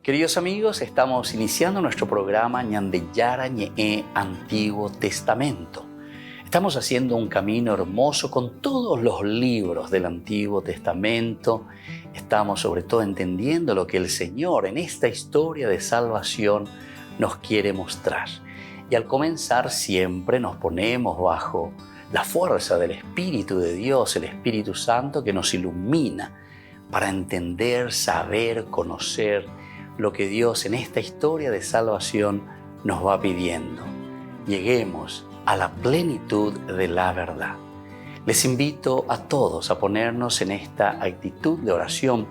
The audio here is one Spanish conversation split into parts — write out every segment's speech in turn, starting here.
Queridos amigos, estamos iniciando nuestro programa Ñandeyara Ñe'e Antiguo Testamento. Estamos haciendo un camino hermoso con todos los libros del Antiguo Testamento. Estamos sobre todo entendiendo lo que el Señor en esta historia de salvación nos quiere mostrar. Y al comenzar siempre nos ponemos bajo la fuerza del Espíritu de Dios, el Espíritu Santo que nos ilumina para entender, saber, conocer lo que Dios en esta historia de salvación nos va pidiendo. Lleguemos a la plenitud de la verdad. Les invito a todos a ponernos en esta actitud de oración,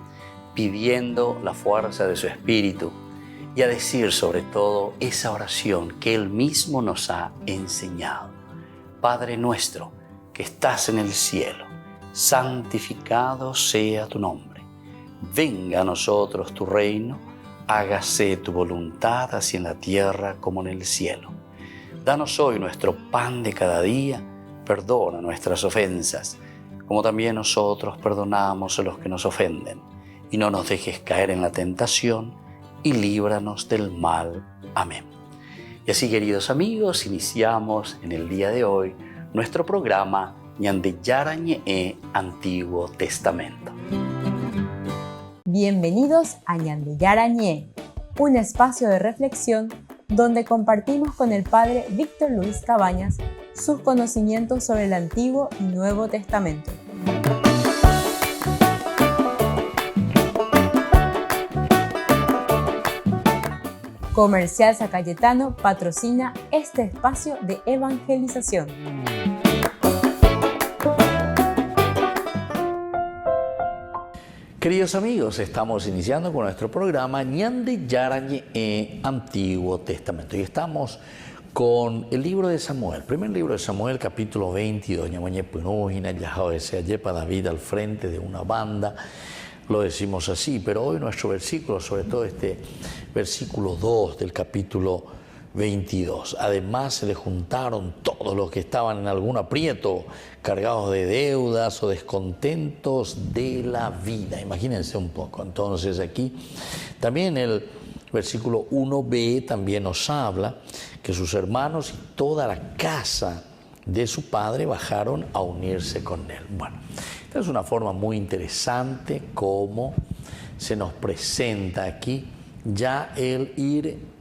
pidiendo la fuerza de su Espíritu y a decir sobre todo esa oración que Él mismo nos ha enseñado. Padre nuestro que estás en el cielo, santificado sea tu nombre. Venga a nosotros tu reino, hágase tu voluntad así en la tierra como en el cielo. Danos hoy nuestro pan de cada día, perdona nuestras ofensas, como también nosotros perdonamos a los que nos ofenden. Y no nos dejes caer en la tentación, y líbranos del mal. Amén. Y así, queridos amigos, iniciamos en el día de hoy nuestro programa Ñandeyara Ñe'e Antiguo Testamento. Bienvenidos a Ñandeyara Ñe'e, un espacio de reflexión donde compartimos con el Padre Víctor Luis Cabañas sus conocimientos sobre el Antiguo y Nuevo Testamento. Comercial San Cayetano patrocina este espacio de evangelización. Queridos amigos, estamos iniciando con nuestro programa Ñandeyara Ñe'e Antiguo Testamento y estamos con el libro de Samuel, primer libro de Samuel, capítulo 22. David al frente de una banda, lo decimos así, pero hoy nuestro versículo, sobre todo este versículo 2 del capítulo 22. Además se le juntaron todos los que estaban en algún aprieto, cargados de deudas o descontentos de la vida. Imagínense un poco. Entonces aquí también el versículo 1b también nos habla que sus hermanos y toda la casa de su padre bajaron a unirse con él. Bueno, esta es una forma muy interesante como se nos presenta aquí ya el ir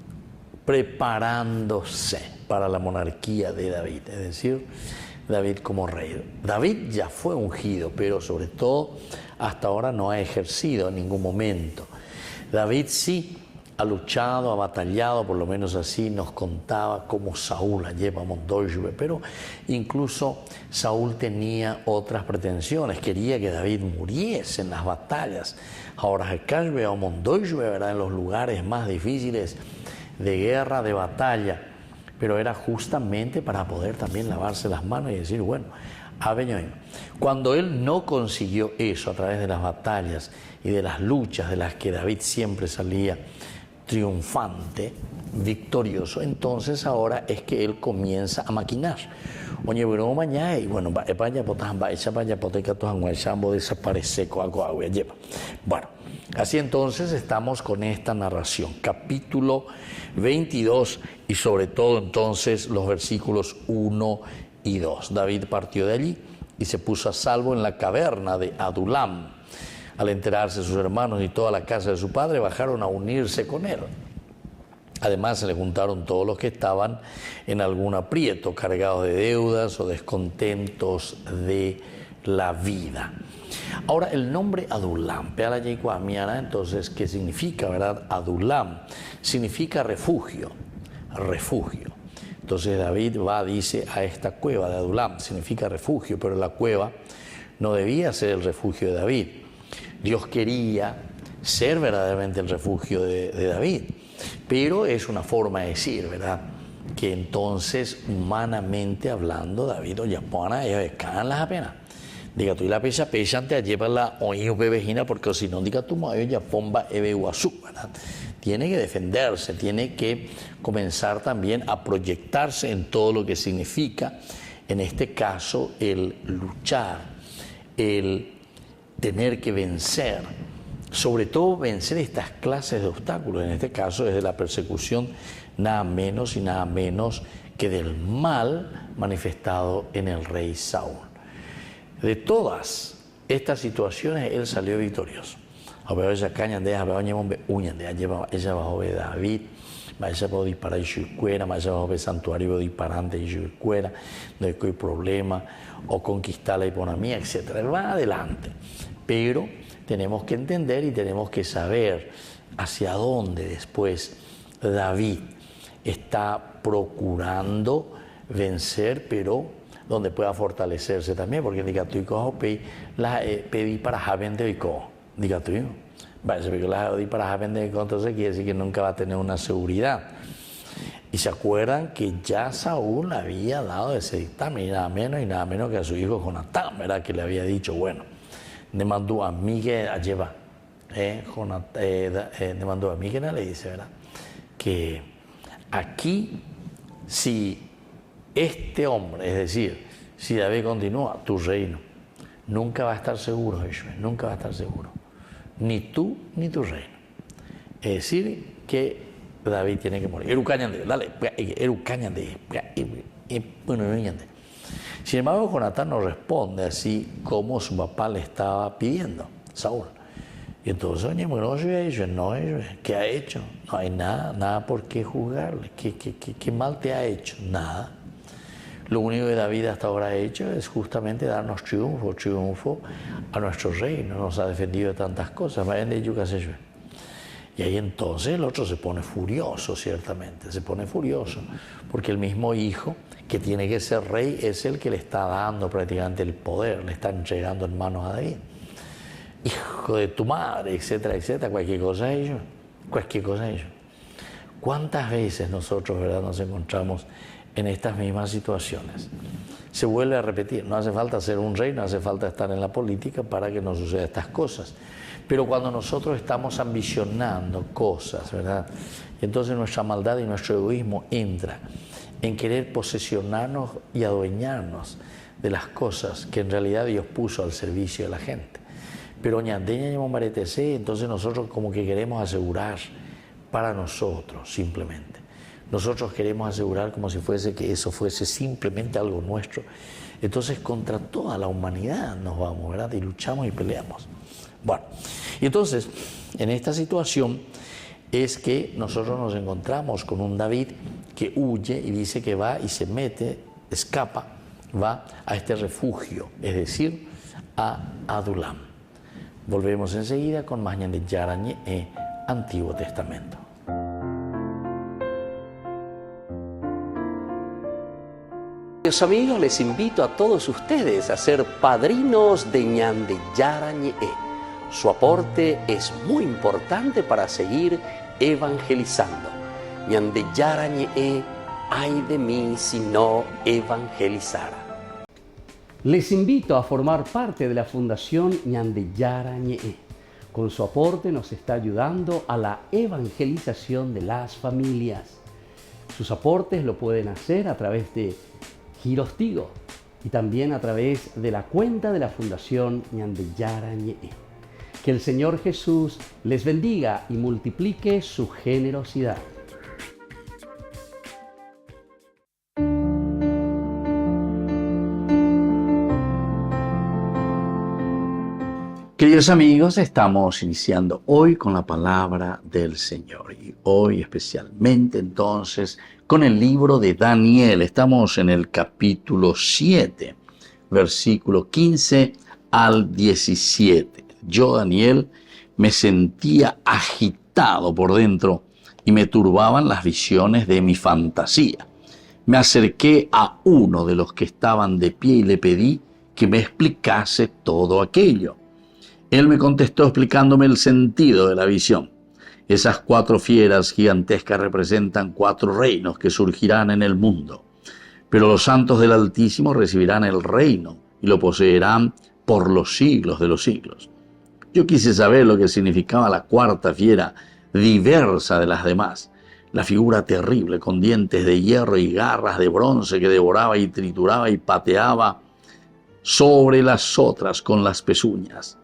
preparándose para la monarquía de David, es decir, David como rey. David ya fue ungido, pero sobre todo hasta ahora no ha ejercido en ningún momento. David sí ha luchado, ha batallado, por lo menos así nos contaba como Saúl, pero incluso Saúl tenía otras pretensiones, quería que David muriese en las batallas. Ahora, ¿verdad?, en los lugares más difíciles de guerra, de batalla, pero era justamente para poder también lavarse las manos y decir, bueno, cuando él no consiguió eso a través de las batallas y de las luchas de las que David siempre salía triunfante, victorioso, entonces ahora es que él comienza a maquinar. Y bueno, así entonces estamos con esta narración, capítulo 22 y sobre todo entonces los versículos 1 y 2. David partió de allí y se puso a salvo en la caverna de Adulam. Al enterarse sus hermanos y toda la casa de su padre bajaron a unirse con él. Además se le juntaron todos los que estaban en algún aprieto, cargados de deudas o descontentos de la vida. Ahora el nombre Adulam, entonces, ¿qué significa, verdad? Adulam significa refugio, refugio. Entonces David dice a esta cueva de Adulam, significa refugio, pero la cueva no debía ser el refugio de David. Dios quería ser verdaderamente el refugio de David, pero es una forma de decir, ¿verdad?, que entonces humanamente hablando David las apenas. Diga tú y la pecha te lleva la oído bebejina porque si no diga tu mayo ya pomba ebeguazú, ¿verdad? Tiene que defenderse, tiene que comenzar también a proyectarse en todo lo que significa, en este caso, el luchar, el tener que vencer, sobre todo vencer estas clases de obstáculos, en este caso desde la persecución, nada menos y nada menos que del mal manifestado en el rey Saúl. De todas estas situaciones él salió victorioso. Ella bajó de David, ella bajó disparar y chucuera, ella bajó de santuario disparante y chucuera, no hay problema, o conquistar la hiponamía, etc. Él va adelante, pero tenemos que entender y tenemos que saber hacia dónde después David está procurando vencer, pero donde pueda fortalecerse también, porque pedí para Javende y Co. Diga tú, entonces quiere decir que nunca va a tener una seguridad. Y se acuerdan que ya Saúl había dado ese dictamen, y nada menos que a su hijo Jonatán, ¿verdad? Que le había dicho, bueno, le mandó a Miguel a llevar, le mandó a Miguel, le dice, ¿verdad? Que aquí, si este hombre, es decir, si David continúa, tu reino nunca va a estar seguro, nunca va a estar seguro, ni tú ni tu reino. Es decir, que David tiene que morir. Sin embargo, Jonatán no responde así como su papá le estaba pidiendo, Saúl. Y entonces, ¿qué ha hecho? No hay nada por qué juzgarle. ¿Qué mal te ha hecho? Nada. Lo único que David hasta ahora ha hecho es justamente darnos triunfo a nuestro reino. Nos ha defendido de tantas cosas. Y ahí entonces el otro se pone furioso, ciertamente. Se pone furioso porque el mismo hijo que tiene que ser rey es el que le está dando prácticamente el poder, le está entregando en manos a David. Hijo de tu madre, etcétera, etcétera, cualquier cosa ellos. ¿Cuántas veces nosotros, verdad, nos encontramos en estas mismas situaciones? Se vuelve a repetir, no hace falta ser un rey, no hace falta estar en la política para que nos sucedan estas cosas. Pero cuando nosotros estamos ambicionando cosas, ¿verdad? Entonces nuestra maldad y nuestro egoísmo entra en querer posesionarnos y adueñarnos de las cosas que en realidad Dios puso al servicio de la gente. Pero entonces nosotros como que queremos asegurar para nosotros simplemente. Nosotros queremos asegurar como si fuese que eso fuese simplemente algo nuestro. Entonces contra toda la humanidad nos vamos, ¿verdad? Y luchamos y peleamos. Bueno, y entonces en esta situación es que nosotros nos encontramos con un David que huye y dice que va y se mete, escapa, va a este refugio, es decir, a Adulam. Volvemos enseguida con más Ñan de Yarañe Antiguo Testamento. Queridos amigos, les invito a todos ustedes a ser padrinos de Ñan de Yarañe. Su aporte es muy importante para seguir evangelizando. Ñan de Yarañe, ay de mí si no evangelizara. Les invito a formar parte de la Fundación Ñan de Yarañe. Con su aporte nos está ayudando a la evangelización de las familias. Sus aportes lo pueden hacer a través de Giros Tigo y también a través de la cuenta de la Fundación Ñan de Yarañe. Que el Señor Jesús les bendiga y multiplique su generosidad. Queridos amigos, estamos iniciando hoy con la palabra del Señor y hoy especialmente entonces con el libro de Daniel. Estamos en el capítulo 7, versículo 15 al 17. Yo, Daniel, me sentía agitado por dentro y me turbaban las visiones de mi fantasía. Me acerqué a uno de los que estaban de pie y le pedí que me explicase todo aquello. Él me contestó explicándome el sentido de la visión. Esas 4 fieras gigantescas representan 4 reinos que surgirán en el mundo. Pero los santos del Altísimo recibirán el reino y lo poseerán por los siglos de los siglos. Yo quise saber lo que significaba la 4ª fiera, diversa de las demás. La figura terrible con dientes de hierro y garras de bronce que devoraba y trituraba y pateaba sobre las otras con las pezuñas.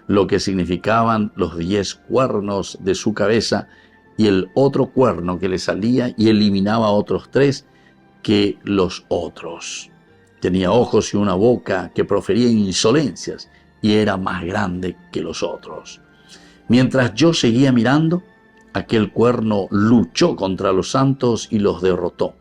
lo que significaban los 10 cuernos de su cabeza y el otro cuerno que le salía y eliminaba otros 3 que los otros. Tenía ojos y una boca que profería insolencias y era más grande que los otros. Mientras yo seguía mirando, aquel cuerno luchó contra los santos y los derrotó,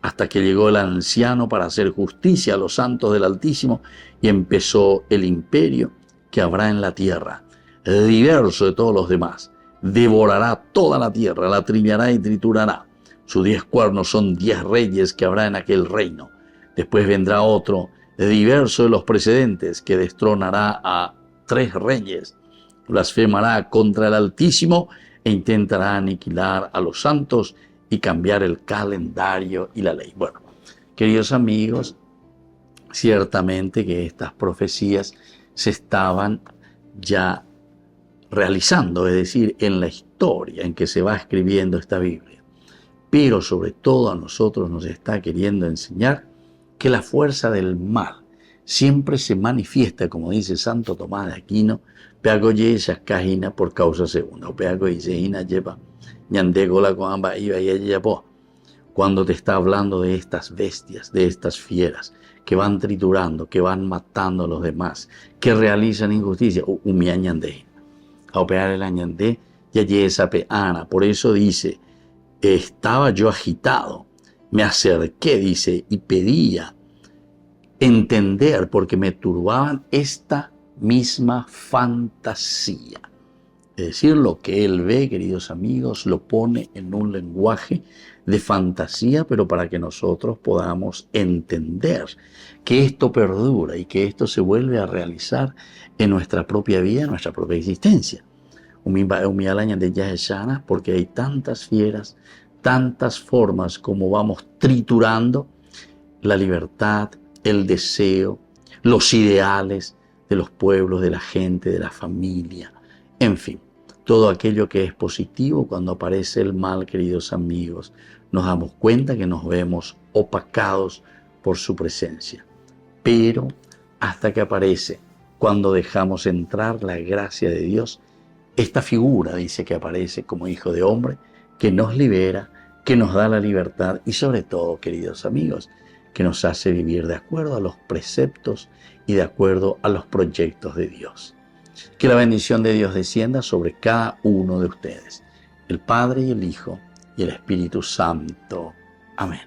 hasta que llegó el anciano para hacer justicia a los santos del Altísimo y empezó el imperio que habrá en la tierra, diverso de todos los demás. Devorará toda la tierra, la trillará y triturará. Sus 10 cuernos son 10 reyes que habrá en aquel reino. Después vendrá otro, diverso de los precedentes, que destronará a 3 reyes. Blasfemará contra el Altísimo e intentará aniquilar a los santos y cambiar el calendario y la ley. Bueno, queridos amigos, ciertamente que estas profecías se estaban ya realizando, es decir, en la historia en que se va escribiendo esta Biblia. Pero sobre todo a nosotros nos está queriendo enseñar que la fuerza del mal siempre se manifiesta, como dice Santo Tomás de Aquino, peagoye esas cajinas por causa segunda, o peagoye lleva ñandegola con ambas iba y ella cuando te está hablando de estas bestias, de estas fieras, que van triturando, que van matando a los demás, que realizan injusticia, umia ñande, a opear el añandé, ya esa peana. Por eso dice, estaba yo agitado, me acerqué, dice, y pedía entender, porque me turbaban esta misma fantasía. Es decir, lo que él ve, queridos amigos, lo pone en un lenguaje de fantasía, pero para que nosotros podamos entender que esto perdura y que esto se vuelve a realizar en nuestra propia vida, en nuestra propia existencia. Porque hay tantas fieras, tantas formas como vamos triturando la libertad, el deseo, los ideales de los pueblos, de la gente, de la familia, en fin. Todo aquello que es positivo, cuando aparece el mal, queridos amigos, nos damos cuenta que nos vemos opacados por su presencia. Pero hasta que aparece, cuando dejamos entrar la gracia de Dios, esta figura dice que aparece como hijo de hombre, que nos libera, que nos da la libertad y sobre todo, queridos amigos, que nos hace vivir de acuerdo a los preceptos y de acuerdo a los proyectos de Dios. Que la bendición de Dios descienda sobre cada uno de ustedes, el Padre y el Hijo y el Espíritu Santo. Amén.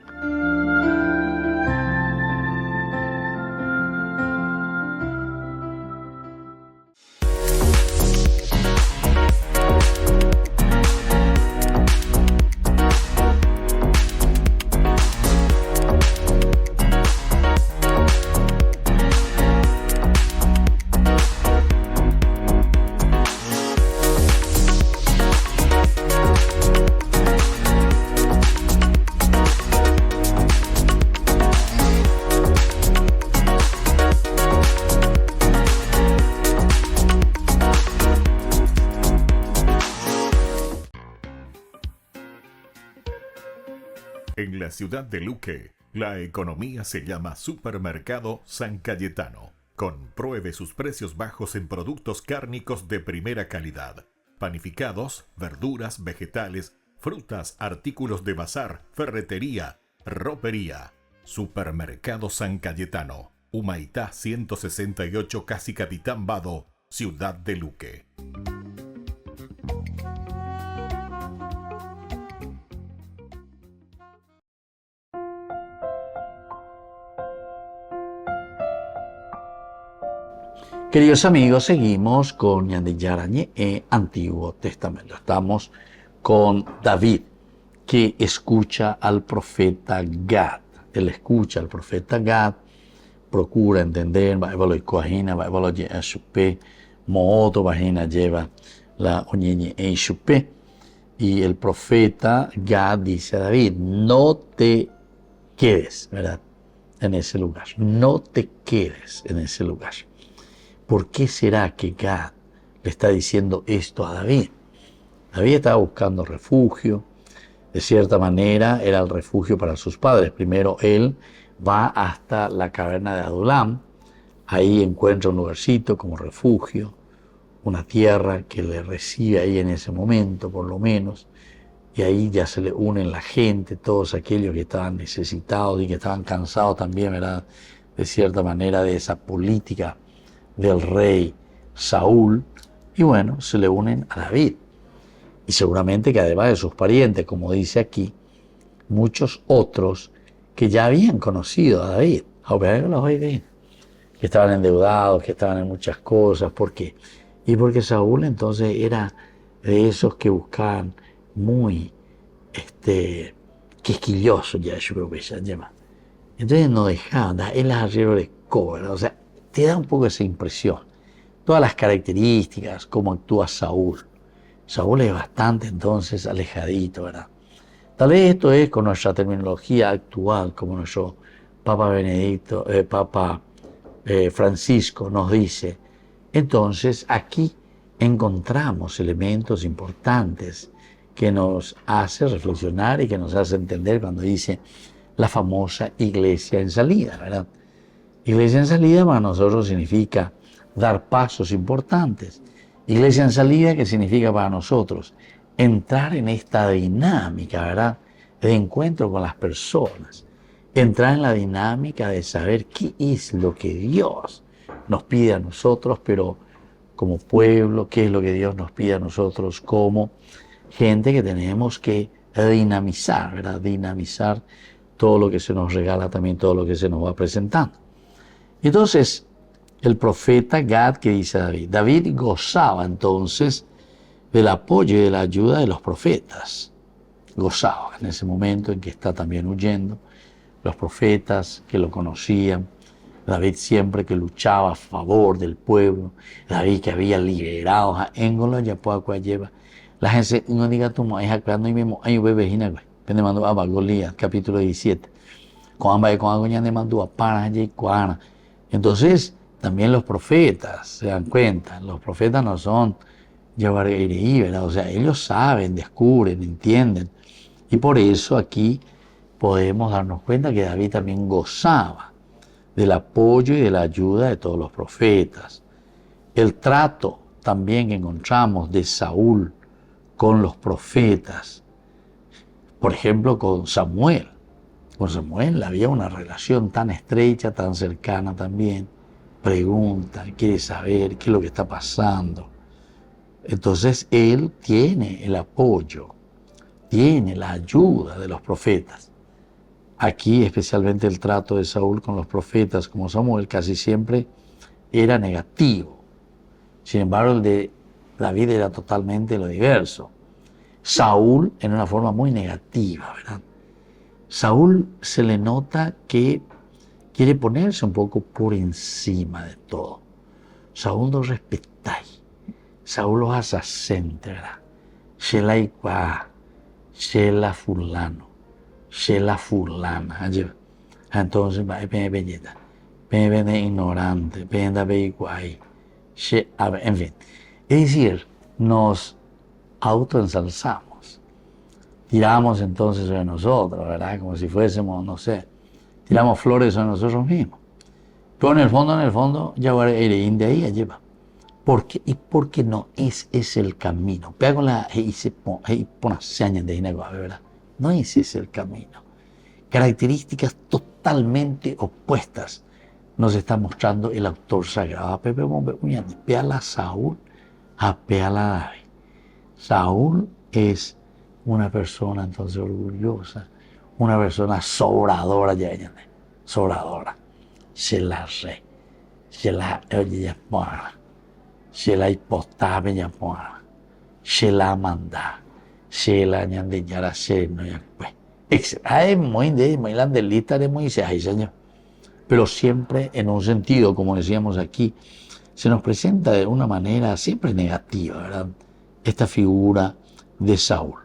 En la ciudad de Luque, la economía se llama Supermercado San Cayetano. Compruebe sus precios bajos en productos cárnicos de primera calidad. Panificados, verduras, vegetales, frutas, artículos de bazar, ferretería, ropería. Supermercado San Cayetano, Humaitá 168, Casi Capitán Vado, ciudad de Luque. Queridos amigos, seguimos con Ñandeyarañe Antiguo Testamento. Estamos con David, que escucha al profeta Gad. Él escucha al profeta Gad, procura entender, lleva la oñeñe e y el profeta Gad dice a David, no te quedes, ¿verdad?, en ese lugar. No te quedes en ese lugar. ¿Por qué será que Gad le está diciendo esto a David? David estaba buscando refugio. De cierta manera era el refugio para sus padres. Primero él va hasta la caverna de Adulam. Ahí encuentra un lugarcito como refugio, una tierra que le recibe ahí en ese momento, por lo menos, y ahí ya se le unen la gente, todos aquellos que estaban necesitados y que estaban cansados también, ¿verdad?, de cierta manera, de esa política del rey Saúl, y bueno, se le unen a David. Y seguramente que además de sus parientes, como dice aquí, muchos otros que ya habían conocido a David, que estaban endeudados, que estaban en muchas cosas. ¿Por qué? Y porque Saúl entonces era de esos que buscaban muy quisquilloso, ya yo creo que se llama. Entonces no dejaban, él arriero de cobra, o sea, te da un poco esa impresión. Todas las características, cómo actúa Saúl. Saúl es bastante entonces alejadito, ¿verdad? Tal vez esto es con nuestra terminología actual, como nuestro Papa Francisco nos dice. Entonces aquí encontramos elementos importantes que nos hace reflexionar y que nos hace entender cuando dice la famosa iglesia en salida, ¿verdad? Iglesia en salida para nosotros significa dar pasos importantes. Iglesia en salida, ¿qué significa para nosotros? Entrar en esta dinámica, ¿verdad?, de encuentro con las personas. Entrar en la dinámica de saber qué es lo que Dios nos pide a nosotros, pero como pueblo, qué es lo que Dios nos pide a nosotros como gente que tenemos que dinamizar, ¿verdad? Dinamizar todo lo que se nos regala, también todo lo que se nos va presentando. Entonces, el profeta Gad, que dice David, David gozaba entonces del apoyo y de la ayuda de los profetas. Gozaba en ese momento en que está también huyendo, los profetas que lo conocían, David siempre que luchaba a favor del pueblo, David que había liberado a Engolo, ya puedo lleva. La gente no diga tú, es acá no hay mismo, hay un bebé, pende mandó a Golías, capítulo 17. Con ambas con agoña de mandó a para y cuana. Entonces, también los profetas se dan cuenta, los profetas no son llevar ¿verdad? O sea, ellos saben, descubren, entienden. Y por eso aquí podemos darnos cuenta que David también gozaba del apoyo y de la ayuda de todos los profetas. El trato también que encontramos de Saúl con los profetas, por ejemplo con Samuel. Con Samuel había una relación tan estrecha, tan cercana también. Pregunta, quiere saber qué es lo que está pasando. Entonces él tiene el apoyo, tiene la ayuda de los profetas. Aquí especialmente el trato de Saúl con los profetas como Samuel casi siempre era negativo. Sin embargo, el de David era totalmente lo diverso. Saúl en una forma muy negativa, ¿verdad? Saúl se le nota que quiere ponerse un poco por encima de todo. Saúl lo respetáis. Saúl lo asacente, ¿verdad? Shela iguá, Shela fulano, Shela fulana. Entonces, belleta, de ignorante, de iguay, en fin. Es decir, nos autoensalzamos. Tiramos entonces sobre nosotros, ¿verdad? Como si fuésemos, no sé, tiramos flores sobre nosotros mismos. Pero en el fondo, ya voy a ir de ahí a llevar. ¿Por qué? Y porque no es el camino. Pega con la y se pone señas de dinero, ¿verdad? No es ese el camino. Características totalmente opuestas nos está mostrando el autor sagrado. Peala Saúl a peala David. Saúl es una persona entonces orgullosa, una persona sobradora, sobradora. Se la re, se la oye se la hipostame llamada, se la manda, se la ñande yara se no ya pues. Hay muy landelita de Moisés, ay señor. Pero siempre en un sentido, como decíamos aquí, se nos presenta de una manera siempre negativa, ¿verdad? Esta figura de Saúl.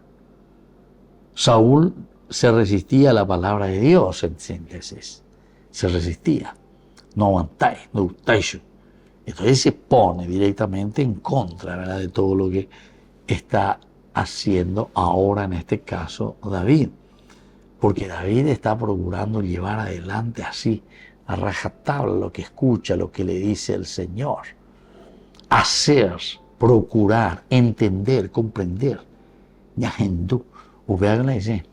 Saúl se resistía a la palabra de Dios, en síntesis. Se resistía. No aguantáis, no gustáis. Entonces se pone directamente en contra, ¿verdad?, de todo lo que está haciendo ahora, en este caso, David. Porque David está procurando llevar adelante así, a rajatabla, lo que escucha, lo que le dice el Señor. Hacer procurar, entender, comprender. Ñajendu, uveagla ese.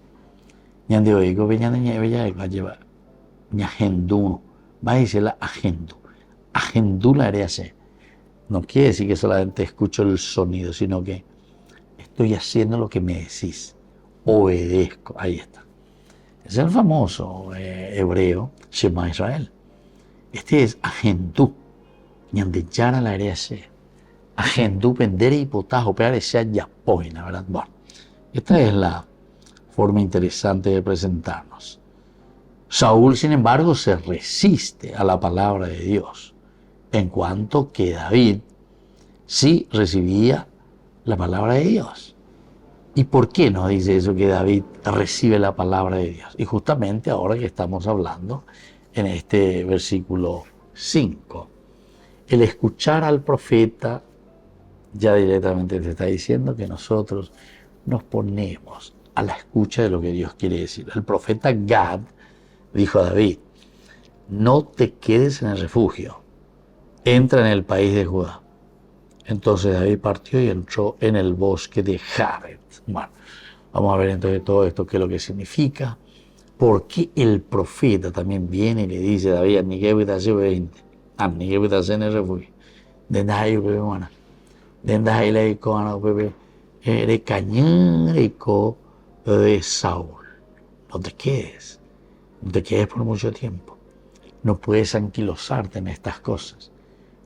Ñande oigo, veñana ñeveya, va a llevar. Ñajendu, va a decir la ajendu. Ajendu la haré hacer. No quiere decir que solamente escucho el sonido, sino que estoy haciendo lo que me decís. Obedezco. Ahí está. Es el famoso hebreo Shema Israel. Este es ajendu. Ñande yara la haré hacer. Ajendu, pendere y potajo, pero sea ya poina, ¿verdad? Bueno, esta es la forma interesante de presentarnos. Saúl, sin embargo, se resiste a la palabra de Dios, en cuanto que David sí recibía la palabra de Dios. ¿Y por qué nos dice eso que David recibe la palabra de Dios? Y justamente ahora que estamos hablando en este versículo 5, el escuchar al profeta ya directamente te está diciendo que nosotros nos ponemos a la escucha de lo que Dios quiere decir. El profeta Gad dijo a David: no te quedes en el refugio, entra en el país de Judá. Entonces David partió y entró en el bosque de Jared. Bueno, vamos a ver entonces todo esto, qué es lo que significa, por qué el profeta también viene y le dice a David: ni que voy a hacer 20, ni que voy a hacer en el refugio. De nadie, bueno. Dendas el cañérico de Saúl. No te quedes por mucho tiempo. No puedes anquilosarte en estas cosas.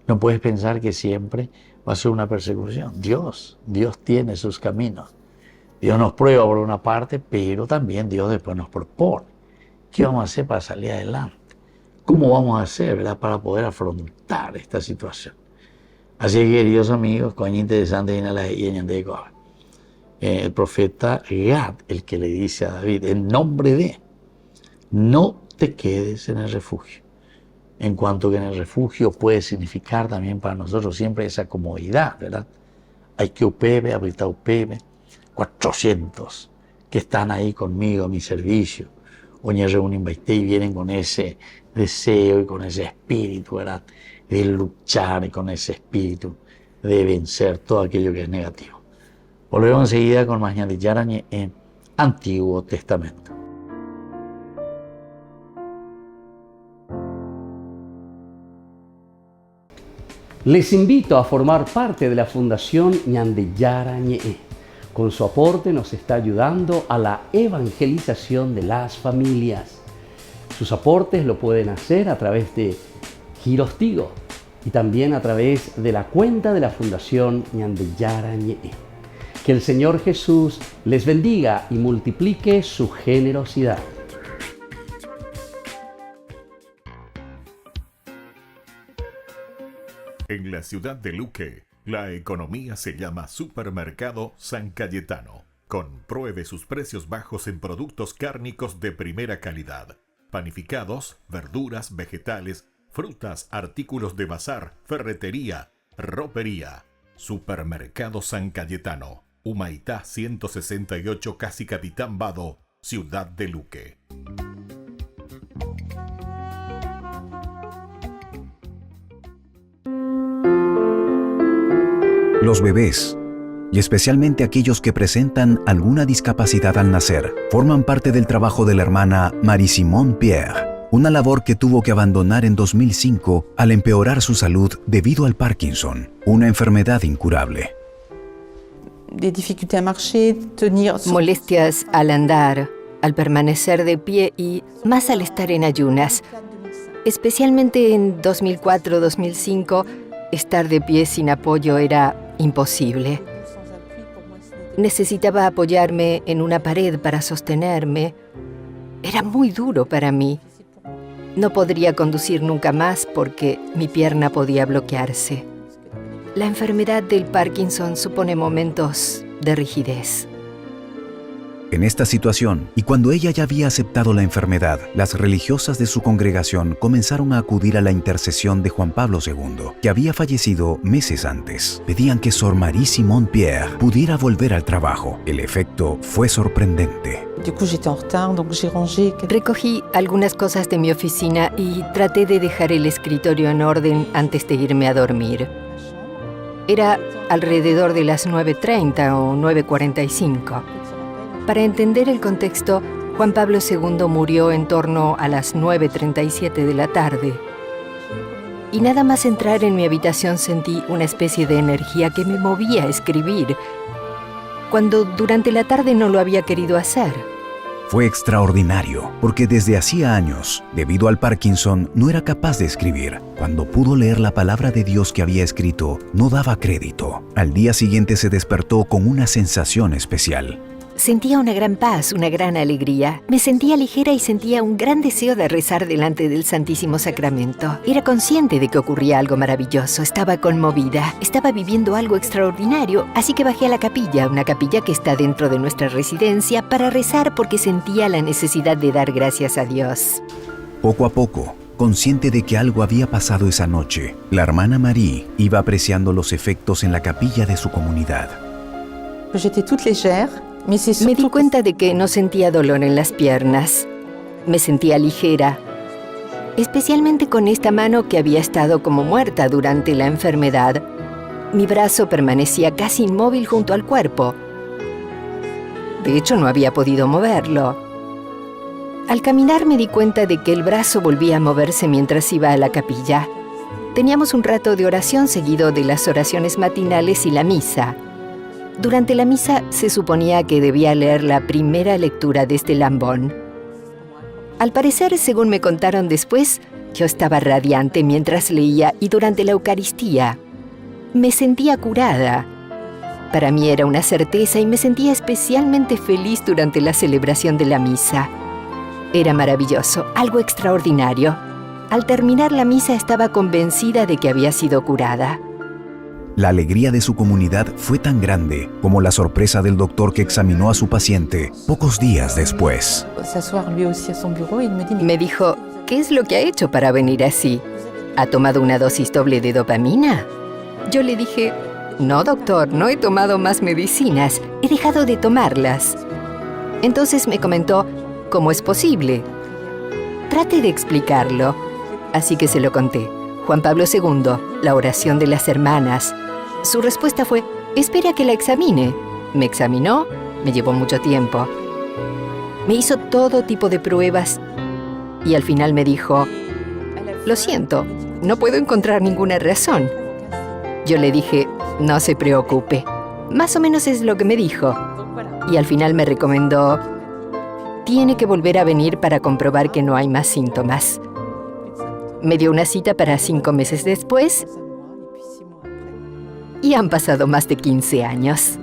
No puedes pensar que siempre va a ser una persecución. Dios tiene sus caminos. Dios nos prueba por una parte, pero también Dios después nos propone. ¿Qué vamos a hacer para salir adelante? ¿Cómo vamos a hacer, verdad, para poder afrontar esta situación? Así que, queridos amigos, coño interesante el profeta Gad, el que le dice a David, en nombre de, no te quedes en el refugio. En cuanto que en el refugio puede significar también para nosotros siempre esa comodidad, ¿verdad? Hay que upebe, ahorita upebe, 400 que están ahí conmigo a mi servicio. Oye, reúnen y vienen con ese deseo y con ese espíritu, ¿verdad?, de luchar y con ese espíritu de vencer todo aquello que es negativo. Volvemos enseguida con más Ñande Yarañe en Antiguo Testamento. Les invito a formar parte de la Fundación Ñande Yarañe. Con su aporte nos está ayudando a la evangelización de las familias. Sus aportes lo pueden hacer a través de Giros Tigo y también a través de la cuenta de la Fundación Ñande Yarañe. Que el Señor Jesús les bendiga y multiplique su generosidad. En la ciudad de Luque, la economía se llama Supermercado San Cayetano. Compruebe sus precios bajos en productos cárnicos de primera calidad. Panificados, verduras, vegetales, frutas, artículos de bazar, ferretería, ropería. Supermercado San Cayetano, Humaitá 168, Casi Capitán Vado, Ciudad de Luque. Los bebés, y especialmente aquellos que presentan alguna discapacidad al nacer, forman parte del trabajo de la hermana Marie-Simone Pierre, una labor que tuvo que abandonar en 2005 al empeorar su salud debido al Parkinson, una enfermedad incurable. Molestias al andar, al permanecer de pie y más al estar en ayunas. Especialmente en 2004-2005, estar de pie sin apoyo era imposible. Necesitaba apoyarme en una pared para sostenerme. Era muy duro para mí. No podría conducir nunca más porque mi pierna podía bloquearse. La enfermedad del Parkinson supone momentos de rigidez. En esta situación, y cuando ella ya había aceptado la enfermedad, las religiosas de su congregación comenzaron a acudir a la intercesión de Juan Pablo II, que había fallecido meses antes. Pedían que Sor Marie-Simone Pierre pudiera volver al trabajo. El efecto fue sorprendente. Recogí algunas cosas de mi oficina y traté de dejar el escritorio en orden antes de irme a dormir. Era alrededor de las 9:30 o 9:45. Para entender el contexto, Juan Pablo II murió en torno a las 9:37 de la tarde. Y nada más entrar en mi habitación sentí una especie de energía que me movía a escribir, cuando durante la tarde no lo había querido hacer. Fue extraordinario, porque desde hacía años, debido al Parkinson, no era capaz de escribir. Cuando pudo leer la palabra de Dios que había escrito, no daba crédito. Al día siguiente se despertó con una sensación especial. Sentía una gran paz, una gran alegría. Me sentía ligera y sentía un gran deseo de rezar delante del Santísimo Sacramento. Era consciente de que ocurría algo maravilloso. Estaba conmovida. Estaba viviendo algo extraordinario. Así que bajé a la capilla, una capilla que está dentro de nuestra residencia, para rezar porque sentía la necesidad de dar gracias a Dios. Poco a poco, consciente de que algo había pasado esa noche, la hermana Marie iba apreciando los efectos en la capilla de su comunidad. Me di cuenta de que no sentía dolor en las piernas. Me sentía ligera, especialmente con esta mano que había estado como muerta durante la enfermedad. Mi brazo permanecía casi inmóvil junto al cuerpo. De hecho, no había podido moverlo. Al caminar me di cuenta de que el brazo volvía a moverse mientras iba a la capilla. Teníamos un rato de oración seguido de las oraciones matinales y la misa. Durante la misa se suponía que debía leer la primera lectura de este lambón. Al parecer, según me contaron después, yo estaba radiante mientras leía y durante la Eucaristía. Me sentía curada. Para mí era una certeza y me sentía especialmente feliz durante la celebración de la misa. Era maravilloso, algo extraordinario. Al terminar la misa estaba convencida de que había sido curada. La alegría de su comunidad fue tan grande como la sorpresa del doctor que examinó a su paciente pocos días después. Me dijo, ¿qué es lo que ha hecho para venir así? ¿Ha tomado una dosis doble de dopamina? Yo le dije, no, doctor, no he tomado más medicinas, he dejado de tomarlas. Entonces me comentó, ¿cómo es posible? Trate de explicarlo. Así que se lo conté. Juan Pablo II, la oración de las hermanas. Su respuesta fue, espere a que la examine. Me examinó, me llevó mucho tiempo. Me hizo todo tipo de pruebas y al final me dijo, lo siento, no puedo encontrar ninguna razón. Yo le dije, no se preocupe. Más o menos es lo que me dijo. Y al final me recomendó, tiene que volver a venir para comprobar que no hay más síntomas. Me dio una cita para 5 meses después y han pasado más de 15 años.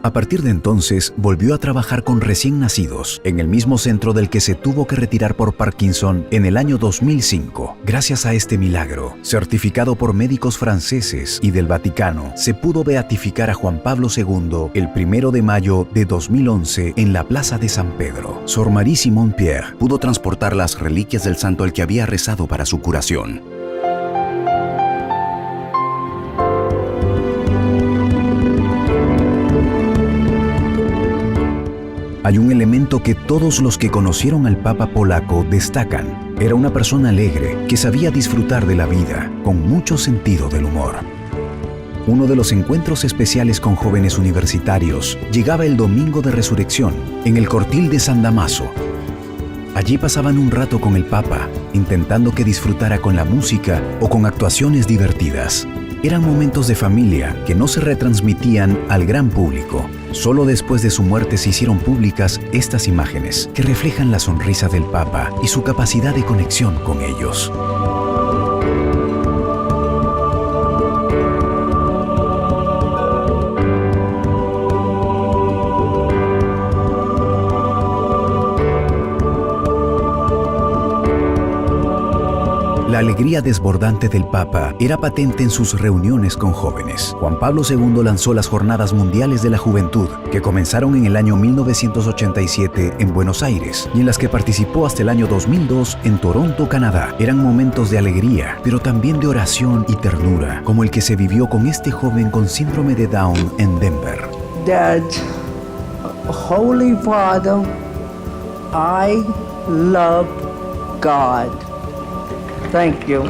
A partir de entonces, volvió a trabajar con recién nacidos, en el mismo centro del que se tuvo que retirar por Parkinson en el año 2005. Gracias a este milagro, certificado por médicos franceses y del Vaticano, se pudo beatificar a Juan Pablo II el 1 de mayo de 2011 en la Plaza de San Pedro. Sor Marie Simon Pierre pudo transportar las reliquias del santo al que había rezado para su curación. Hay un elemento que todos los que conocieron al Papa polaco destacan. Era una persona alegre que sabía disfrutar de la vida, con mucho sentido del humor. Uno de los encuentros especiales con jóvenes universitarios llegaba el domingo de Resurrección, en el Cortil de San Damaso. Allí pasaban un rato con el Papa, intentando que disfrutara con la música o con actuaciones divertidas. Eran momentos de familia que no se retransmitían al gran público. Solo después de su muerte se hicieron públicas estas imágenes que reflejan la sonrisa del Papa y su capacidad de conexión con ellos. La alegría desbordante del Papa era patente en sus reuniones con jóvenes. Juan Pablo II lanzó las Jornadas Mundiales de la Juventud, que comenzaron en el año 1987 en Buenos Aires y en las que participó hasta el año 2002 en Toronto, Canadá. Eran momentos de alegría, pero también de oración y ternura, como el que se vivió con este joven con síndrome de Down en Denver. Dad, Holy Father, I love God. Thank you.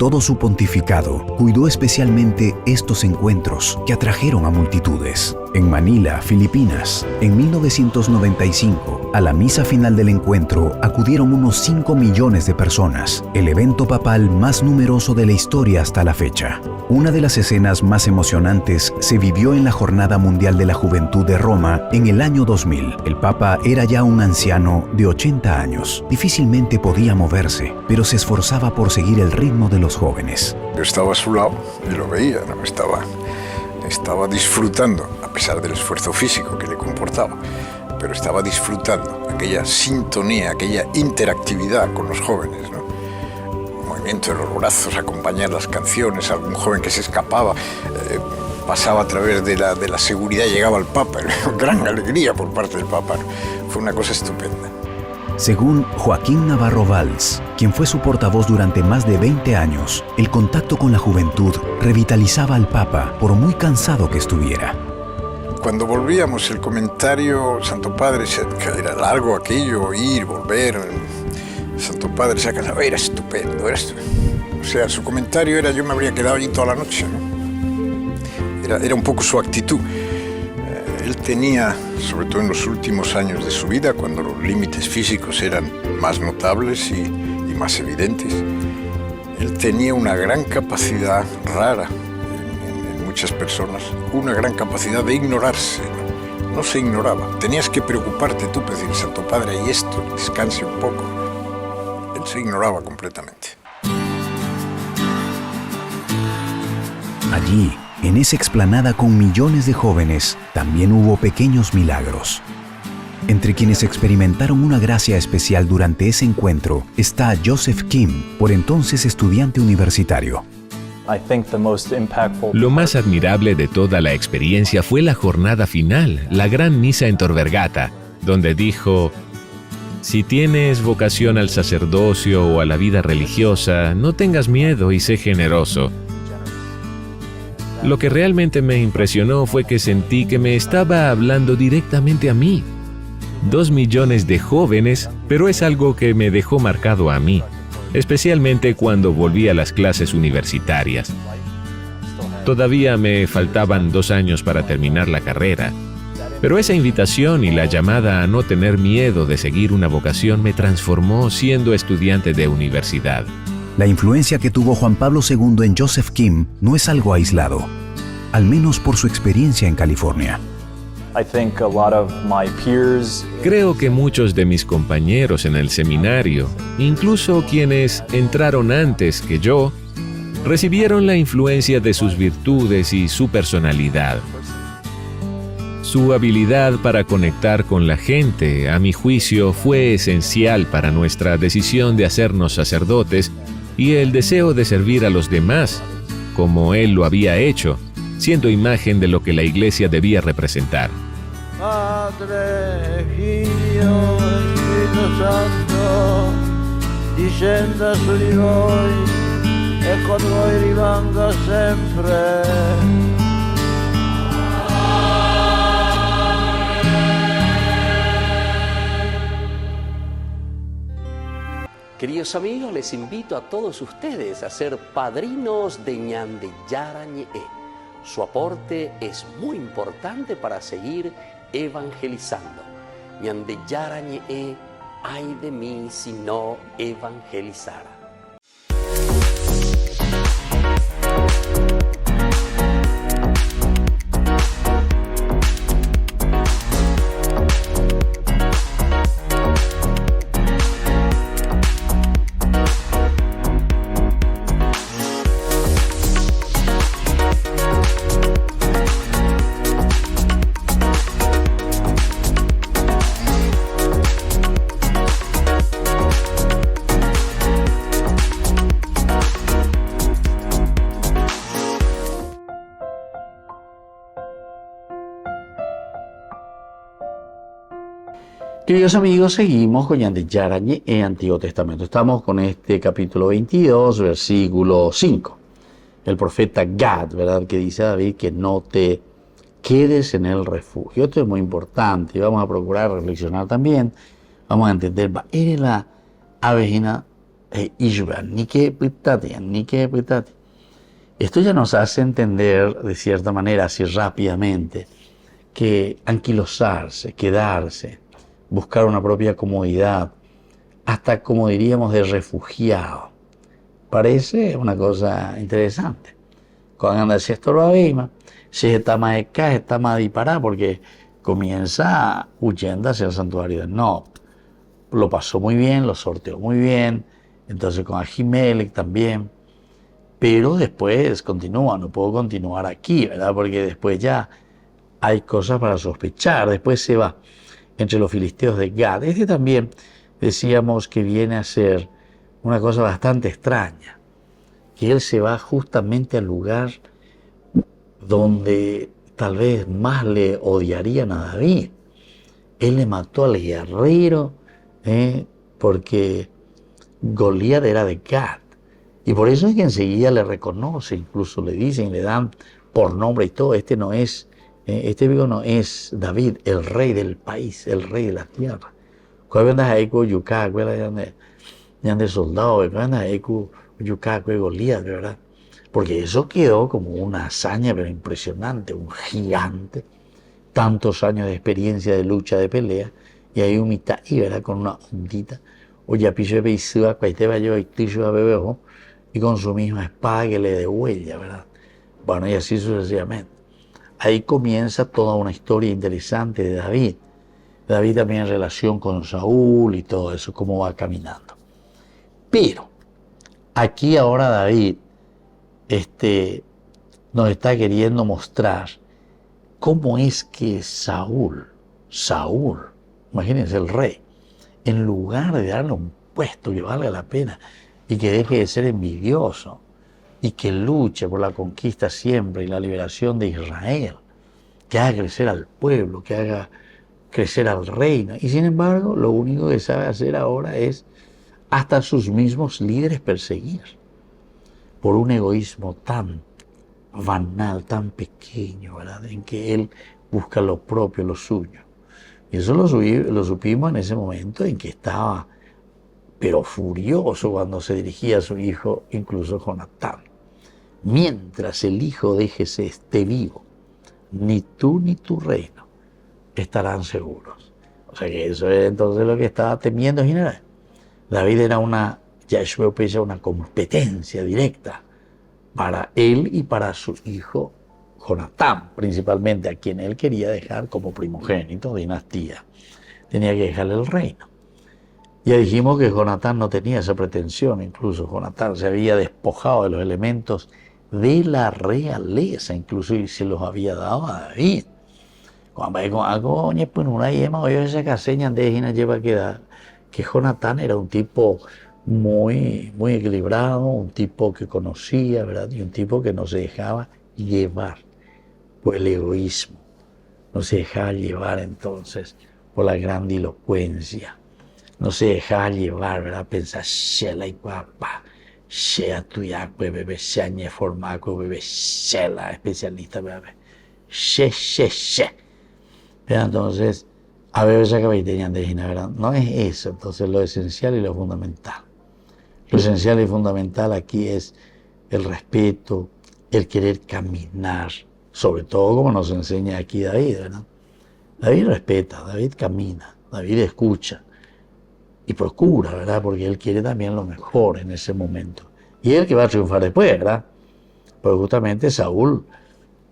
todo su pontificado, cuidó especialmente estos encuentros que atrajeron a multitudes. En Manila, Filipinas, en 1995, a la misa final del encuentro acudieron unos 5 millones de personas, el evento papal más numeroso de la historia hasta la fecha. Una de las escenas más emocionantes se vivió en la Jornada Mundial de la Juventud de Roma en el año 2000. El Papa era ya un anciano de 80 años. Difícilmente podía moverse, pero se esforzaba por seguir el ritmo de los jóvenes. Yo estaba a su lado y lo veía, ¿no? Estaba disfrutando, a pesar del esfuerzo físico que le comportaba, pero estaba disfrutando aquella sintonía, aquella interactividad con los jóvenes, ¿no? El movimiento de los brazos, acompañar las canciones, algún joven que se escapaba, pasaba a través de la seguridad, llegaba al Papa, gran alegría por parte del Papa, ¿no? Fue una cosa estupenda. Según Joaquín Navarro Valls, quien fue su portavoz durante más de 20 años, el contacto con la juventud revitalizaba al Papa por muy cansado que estuviera. Cuando volvíamos, el comentario, Santo Padre, que era largo aquello, ir, volver, Santo Padre se acababa, era estupendo, O sea, su comentario era, yo me habría quedado allí toda la noche, ¿no? Era un poco su actitud. Él tenía, sobre todo en los últimos años de su vida, cuando los límites físicos eran más notables y más evidentes, él tenía una gran capacidad rara en muchas personas, una gran capacidad de ignorarse. No se ignoraba. Tenías que preocuparte tú, decir, Santo Padre, y esto, descanse un poco. Él se ignoraba completamente. Allí, en esa explanada con millones de jóvenes, también hubo pequeños milagros. Entre quienes experimentaron una gracia especial durante ese encuentro está Joseph Kim, por entonces estudiante universitario. Lo más admirable de toda la experiencia fue la jornada final, la gran misa en Tor Vergata, donde dijo: si tienes vocación al sacerdocio o a la vida religiosa, no tengas miedo y sé generoso. Lo que realmente me impresionó fue que sentí que me estaba hablando directamente a mí. 2 millones de jóvenes, pero es algo que me dejó marcado a mí, especialmente cuando volví a las clases universitarias. Todavía me faltaban 2 años para terminar la carrera, pero esa invitación y la llamada a no tener miedo de seguir una vocación me transformó siendo estudiante de universidad. La influencia que tuvo Juan Pablo II en Joseph Kim no es algo aislado, al menos por su experiencia en California. Creo que muchos de mis compañeros en el seminario, incluso quienes entraron antes que yo, recibieron la influencia de sus virtudes y su personalidad. Su habilidad para conectar con la gente, a mi juicio, fue esencial para nuestra decisión de hacernos sacerdotes y el deseo de servir a los demás, como él lo había hecho, siendo imagen de lo que la Iglesia debía representar. Padre, Figlio, Spirito Santo, discenda su di voi e con voi rimanga sempre. Queridos amigos, les invito a todos ustedes a ser padrinos de Ñande Yara Ñe'e. Su aporte es muy importante para seguir evangelizando. Ñande Yara Ñe'e, ay de mí si no evangelizara. Queridos amigos, seguimos con Ñande Yara Ñe'e, Antiguo Testamento. Estamos con este capítulo 22, versículo 5. El profeta Gad, ¿verdad? Que dice a David que no te quedes en el refugio. Esto es muy importante y vamos a procurar reflexionar también. Vamos a entender, eres la avejina Esto ya nos hace entender de cierta manera, así rápidamente, que anquilosarse, quedarse, buscar una propia comodidad, hasta como diríamos de refugiado, parece una cosa interesante. Cuando anda si esto lo avima, si está más está más disparada, porque comienza huyendo hacia el santuario de Nob. Lo pasó muy bien, lo sorteó muy bien, entonces con Ahimelech también, pero después continúa, no puedo continuar aquí, ¿verdad? Porque después ya hay cosas para sospechar, después se va entre los filisteos de Gad. Este también decíamos que viene a ser una cosa bastante extraña, que él se va justamente al lugar donde tal vez más le odiarían a David. Él le mató al guerrero, porque Goliat era de Gad. Y por eso es que enseguida le reconoce, incluso le dicen, le dan por nombre y todo, este no es David, el rey del país, el rey de la tierra. Cuando andas ahí con Yucá, de soldado, cuando andas ahí con Yucá, con Goliat, ¿verdad? Porque eso quedó como una hazaña, pero impresionante, un gigante, tantos años de experiencia de lucha, de pelea, y ahí un mitad, y ¿verdad? Con una ondita, o ya piso de peisúa, cuaiteba yo, y tisua bebejo, y con su misma espada que le de huella, ¿verdad? Bueno, y así sucesivamente. Ahí comienza toda una historia interesante de David. David también en relación con Saúl y todo eso, cómo va caminando. Pero aquí ahora David nos está queriendo mostrar cómo es que Saúl, imagínense el rey, en lugar de darle un puesto que valga la pena y que deje de ser envidioso y que luche por la conquista siempre y la liberación de Israel, que haga crecer al pueblo, que haga crecer al reino, y sin embargo lo único que sabe hacer ahora es hasta sus mismos líderes perseguir por un egoísmo tan banal, tan pequeño, ¿verdad? En que él busca lo propio, lo suyo. Y eso lo supimos en ese momento en que estaba, pero furioso cuando se dirigía a su hijo, incluso Jonatán. Mientras el hijo de Jesé esté vivo, ni tú ni tu reino estarán seguros. O sea que eso es entonces lo que estaba temiendo en general. David era una competencia directa para él y para su hijo Jonatán, principalmente, a quien él quería dejar como primogénito, dinastía. Tenía que dejarle el reino. Ya dijimos que Jonatán no tenía esa pretensión, incluso Jonatán se había despojado de los elementos de la realeza, incluso y se los había dado a David. Cuando hay con algo, pues una yema, oye, esa caseña de Gina lleva a quedar que Jonatán era un tipo muy equilibrado, un tipo que conocía, ¿verdad? Y un tipo que no se dejaba llevar por el egoísmo, no se dejaba llevar entonces por la grandilocuencia, no se dejaba llevar, ¿verdad? Pensar, shela y guapa, shea tuya, bebé, shea ñe formaco, bebé, shela, especialista, bebé, she. Entonces, a ver esa cabiteña de Gina, ¿verdad? No es eso, entonces lo esencial y lo fundamental. Lo esencial y fundamental aquí es el respeto, el querer caminar, sobre todo como nos enseña aquí David, ¿verdad? David respeta, David camina, David escucha y procura, ¿verdad? Porque él quiere también lo mejor en ese momento. Y él que va a triunfar después, ¿verdad? Porque justamente Saúl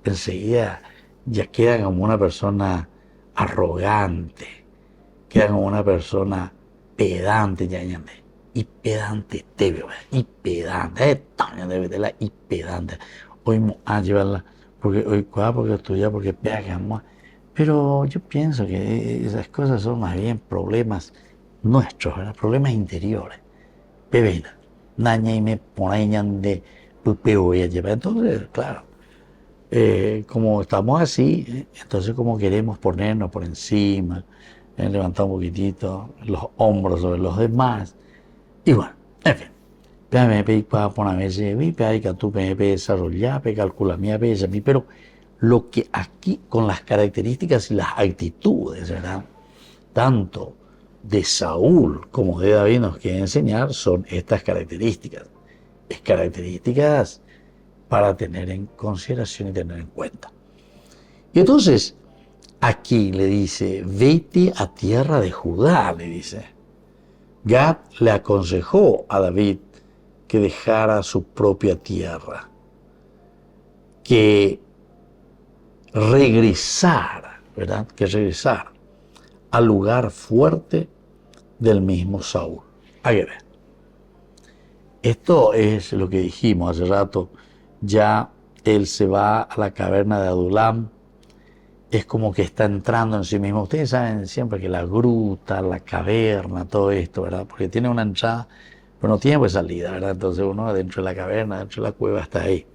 enseguida ya queda como una persona arrogante, queda como una persona pedante, y pedante y pedante, y pedante. Hoy a llevarla, porque estudiar, porque pegamos. Pero yo pienso que esas cosas son más bien problemas nuestros, ¿verdad? Problemas interiores. Bebena, naña y me ponen de pupeo y llevar. Entonces, claro, como estamos así, entonces como queremos ponernos por encima, levantar un poquitito los hombros sobre los demás. Y bueno, en fin, pero lo que aquí con las características y las actitudes, ¿verdad? Tanto de Saúl como de David nos quiere enseñar son estas características. Es características para tener en consideración y tener en cuenta. Y entonces, aquí le dice, vete a tierra de Judá, le dice. Gad le aconsejó a David que dejara su propia tierra, que regresara, ¿verdad? Que regresara al lugar fuerte del mismo Saúl. Hay que ver. Esto es lo que dijimos hace rato. Ya él se va a la caverna de Adulam. Es como que está entrando en sí mismo. Ustedes saben siempre que la gruta, la caverna, todo esto, ¿verdad? Porque tiene una entrada, pero no tiene pues salida, ¿verdad? Entonces uno dentro de la caverna, dentro de la cueva está ahí.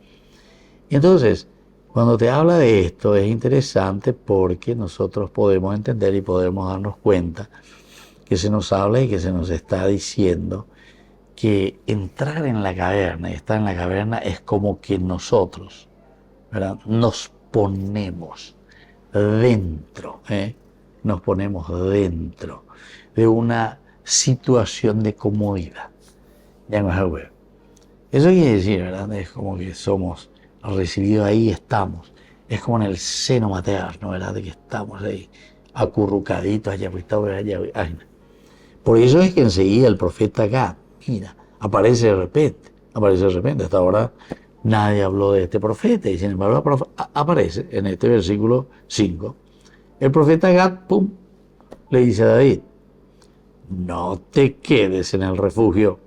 Y entonces, cuando te habla de esto, es interesante porque nosotros podemos entender y podemos darnos cuenta que se nos habla y que se nos está diciendo que entrar en la caverna y estar en la caverna es como que nosotros, ¿verdad? Nos ponemos dentro, nos ponemos dentro de una situación de comodidad. Ya no es ver. Eso quiere decir, ¿verdad? Es como que somos recibidos ahí, estamos. Es como en el seno materno, ¿verdad? De que estamos ahí, acurrucaditos, allá, allá. Por eso es que enseguida el profeta Gad, mira, aparece de repente. Hasta ahora nadie habló de este profeta, y sin embargo aparece en este versículo 5. El profeta Gad, pum, le dice a David, no te quedes en el refugio,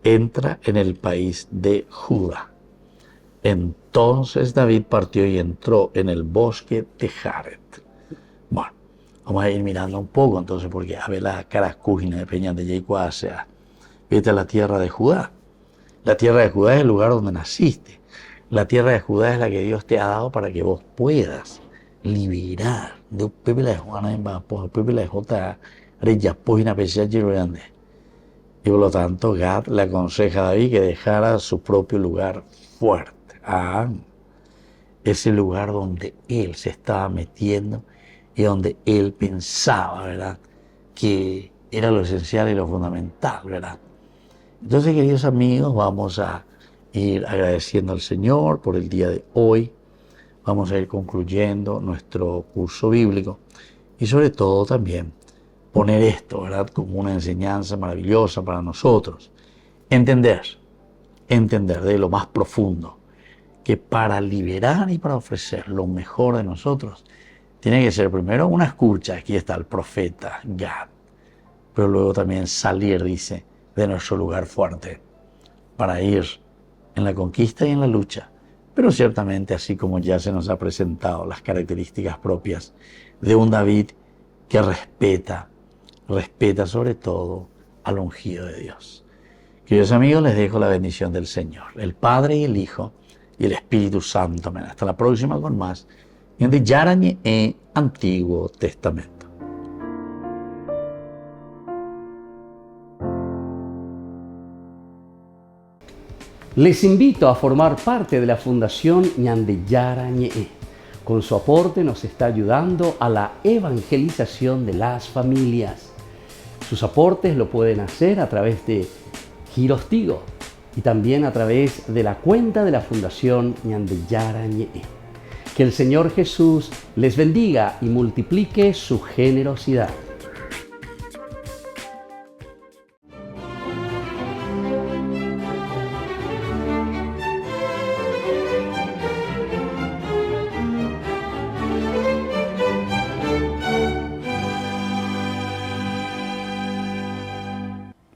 entra en el país de Judá. Entonces David partió y entró en el bosque de Jared. Bueno, vamos a ir mirando un poco entonces, porque a ver la caracúgina de Peña de Yeicuasea. Vete a la tierra de Judá. La tierra de Judá es el lugar donde naciste. La tierra de Judá es la que Dios te ha dado para que vos puedas liberar de Pepe la Juana en Bapo, Pepe la J. Reyapógina Pesia Girolande. Y por lo tanto, Gad le aconseja a David que dejara su propio lugar fuerte. Ese lugar donde él se estaba metiendo y donde él pensaba, ¿verdad?, que era lo esencial y lo fundamental, ¿verdad? Entonces, queridos amigos, vamos a ir agradeciendo al Señor por el día de hoy. Vamos a ir concluyendo nuestro curso bíblico y sobre todo también poner esto, ¿verdad?, como una enseñanza maravillosa para nosotros. Entender de lo más profundo que para liberar y para ofrecer lo mejor de nosotros tiene que ser primero una escucha. Aquí está el profeta Gad, pero luego también salir, dice, de nuestro lugar fuerte para ir en la conquista y en la lucha, pero ciertamente así como ya se nos ha presentado las características propias de un David que respeta sobre todo al ungido de Dios. Queridos amigos, les dejo la bendición del Señor, el Padre y el Hijo y el Espíritu Santo. Amén. Hasta la próxima con más de Yarañe en Antiguo Testamento. Les invito a formar parte de la Fundación Ñandeyara Ñe'e. Con su aporte nos está ayudando a la evangelización de las familias. Sus aportes lo pueden hacer a través de Giros Tigo y también a través de la cuenta de la Fundación Ñandeyara Ñe'e. Que el Señor Jesús les bendiga y multiplique su generosidad.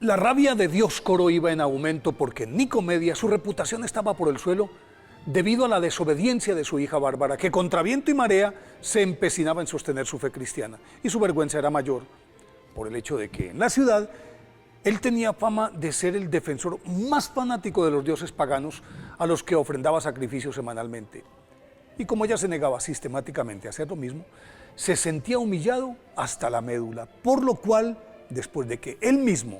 La rabia de Dioscoro iba en aumento porque en Nicomedia su reputación estaba por el suelo debido a la desobediencia de su hija Bárbara, que contra viento y marea se empecinaba en sostener su fe cristiana, y su vergüenza era mayor por el hecho de que en la ciudad él tenía fama de ser el defensor más fanático de los dioses paganos a los que ofrendaba sacrificios semanalmente. Y como ella se negaba sistemáticamente a hacer lo mismo, se sentía humillado hasta la médula, por lo cual, después de que él mismo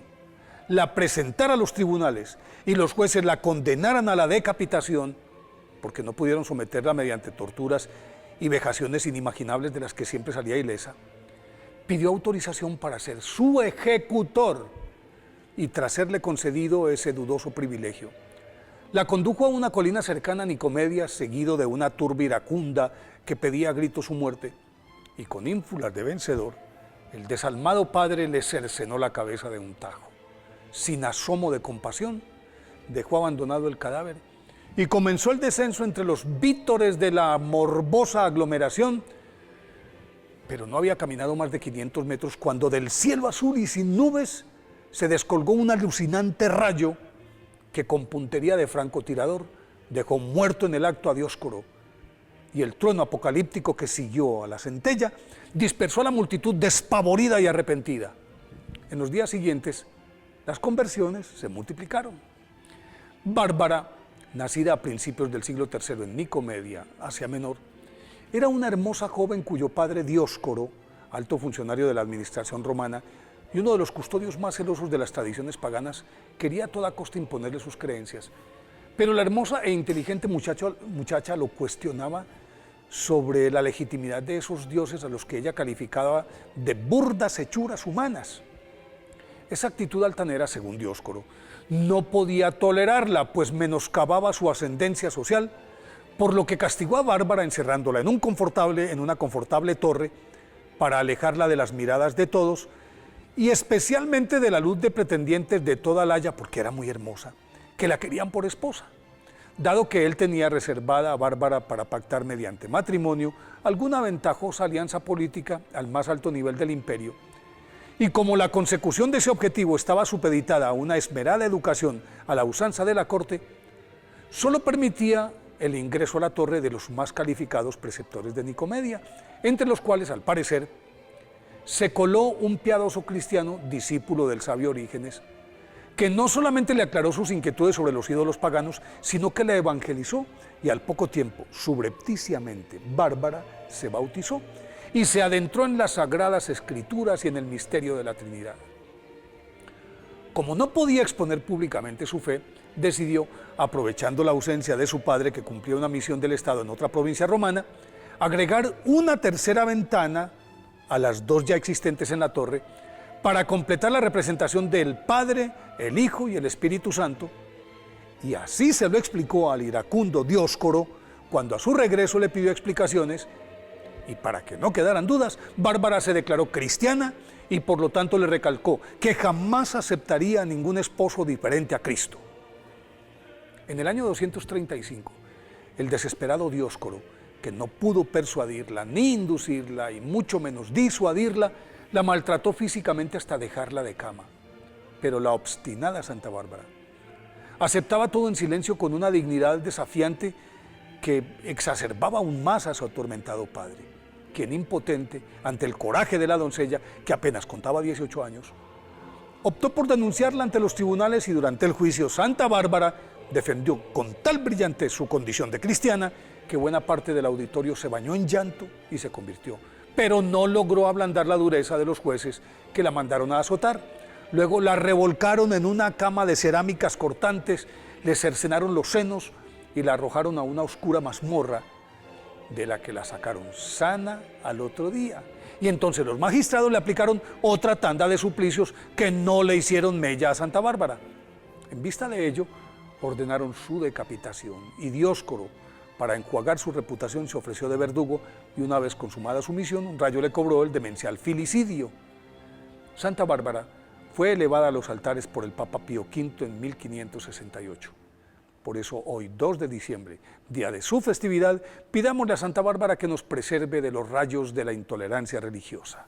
la presentara a los tribunales y los jueces la condenaran a la decapitación, porque no pudieron someterla mediante torturas y vejaciones inimaginables de las que siempre salía ilesa, pidió autorización para ser su ejecutor y tras serle concedido ese dudoso privilegio, la condujo a una colina cercana a Nicomedia, seguido de una turba iracunda que pedía a gritos su muerte, y con ínfulas de vencedor, el desalmado padre le cercenó la cabeza de un tajo. Sin asomo de compasión, dejó abandonado el cadáver y comenzó el descenso entre los vítores de la morbosa aglomeración, pero no había caminado más de 500 metros cuando del cielo azul y sin nubes se descolgó un alucinante rayo que con puntería de francotirador dejó muerto en el acto a Dioscoro, y el trueno apocalíptico que siguió a la centella dispersó a la multitud despavorida y arrepentida. En los días siguientes, las conversiones se multiplicaron. Bárbara, nacida a principios del siglo III en Nicomedia, Asia Menor, era una hermosa joven cuyo padre Dioscoro, alto funcionario de la administración romana y uno de los custodios más celosos de las tradiciones paganas, quería a toda costa imponerle sus creencias. Pero la hermosa e inteligente muchacha lo cuestionaba sobre la legitimidad de esos dioses a los que ella calificaba de burdas hechuras humanas. Esa actitud altanera, según Dioscoro, no podía tolerarla, pues menoscababa su ascendencia social, por lo que castigó a Bárbara encerrándola en una confortable torre para alejarla de las miradas de todos y especialmente de la luz de pretendientes de toda la Haya, porque era muy hermosa, que la querían por esposa, dado que él tenía reservada a Bárbara para pactar mediante matrimonio alguna ventajosa alianza política al más alto nivel del imperio. Y como la consecución de ese objetivo estaba supeditada a una esmerada educación a la usanza de la corte, solo permitía el ingreso a la torre de los más calificados preceptores de Nicomedia, entre los cuales, al parecer, se coló un piadoso cristiano, discípulo del sabio Orígenes, que no solamente le aclaró sus inquietudes sobre los ídolos paganos, sino que la evangelizó, y al poco tiempo, subrepticiamente, Bárbara se bautizó y se adentró en las sagradas escrituras y en el misterio de la Trinidad. Como no podía exponer públicamente su fe, decidió, aprovechando la ausencia de su padre que cumplía una misión del Estado en otra provincia romana, agregar una tercera ventana a las dos ya existentes en la torre para completar la representación del Padre, el Hijo y el Espíritu Santo, y así se lo explicó al iracundo Dioscoro cuando a su regreso le pidió explicaciones, y para que no quedaran dudas, Bárbara se declaró cristiana y por lo tanto le recalcó que jamás aceptaría a ningún esposo diferente a Cristo. En el año 235, el desesperado Dioscoro, que no pudo persuadirla ni inducirla y mucho menos disuadirla, la maltrató físicamente hasta dejarla de cama. Pero la obstinada Santa Bárbara aceptaba todo en silencio con una dignidad desafiante que exacerbaba aún más a su atormentado padre, quien, impotente ante el coraje de la doncella, que apenas contaba 18 años, optó por denunciarla ante los tribunales y durante el juicio Santa Bárbara defendió con tal brillantez su condición de cristiana que buena parte del auditorio se bañó en llanto y se convirtió, pero no logró ablandar la dureza de los jueces que la mandaron a azotar. Luego la revolcaron en una cama de cerámicas cortantes, le cercenaron los senos y la arrojaron a una oscura mazmorra de la que la sacaron sana al otro día. Y entonces los magistrados le aplicaron otra tanda de suplicios que no le hicieron mella a Santa Bárbara. En vista de ello, ordenaron su decapitación y Dioscoro, para enjuagar su reputación, se ofreció de verdugo y una vez consumada su misión, un rayo le cobró el demencial filicidio. Santa Bárbara fue elevada a los altares por el Papa Pío V en 1568. Por eso hoy, 2 de diciembre, día de su festividad, pidámosle a Santa Bárbara que nos preserve de los rayos de la intolerancia religiosa.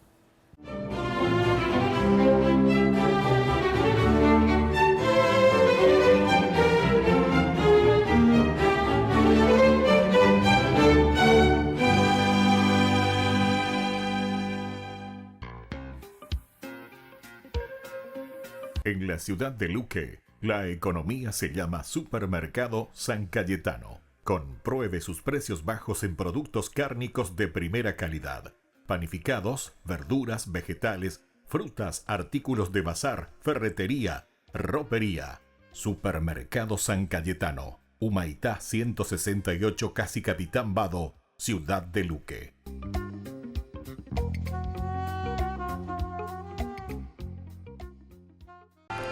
En la ciudad de Luque, la economía se llama Supermercado San Cayetano. Compruebe sus precios bajos en productos cárnicos de primera calidad. Panificados, verduras, vegetales, frutas, artículos de bazar, ferretería, ropería. Supermercado San Cayetano. Humaitá 168, Casi Capitán Vado, ciudad de Luque.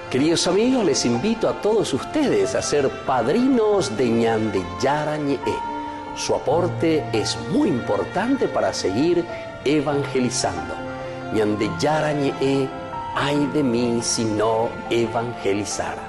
Queridos amigos, les invito a todos ustedes a ser padrinos de Ñande Yara Ñe'e. Su aporte es muy importante para seguir evangelizando. Ñande Yara Ñe'e, ay de mí si no evangelizara.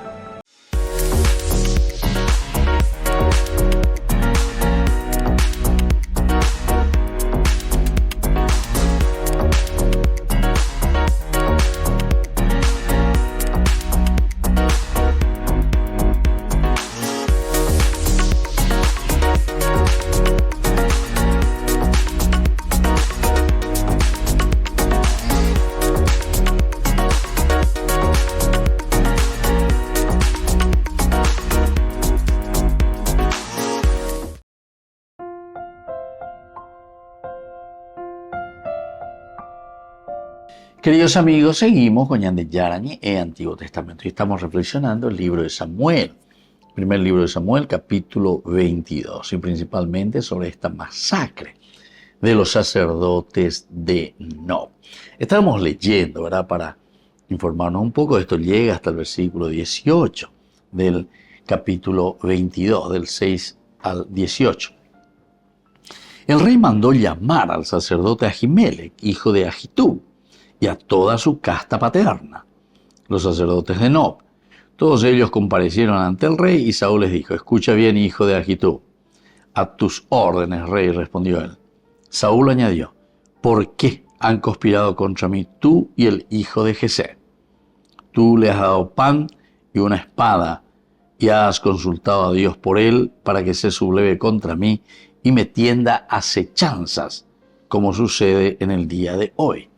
Queridos amigos, seguimos con Ñande Yara Ñe'e, Antiguo Testamento, y estamos reflexionando el libro de Samuel, primer libro de Samuel, capítulo 22, y principalmente sobre esta masacre de los sacerdotes de Nob. Estamos leyendo, ¿verdad?, para informarnos un poco. Esto llega hasta el versículo 18 del capítulo 22, del 6 al 18. El rey mandó llamar al sacerdote Ahimelech, hijo de Ahitub, y a toda su casta paterna, los sacerdotes de Nob. Todos ellos comparecieron ante el rey y Saúl les dijo: escucha bien, hijo de Ahitub. A tus órdenes, rey, respondió él. Saúl añadió: ¿por qué han conspirado contra mí tú y el hijo de Jesé? Tú le has dado pan y una espada y has consultado a Dios por él para que se subleve contra mí y me tienda acechanzas, como sucede en el día de hoy.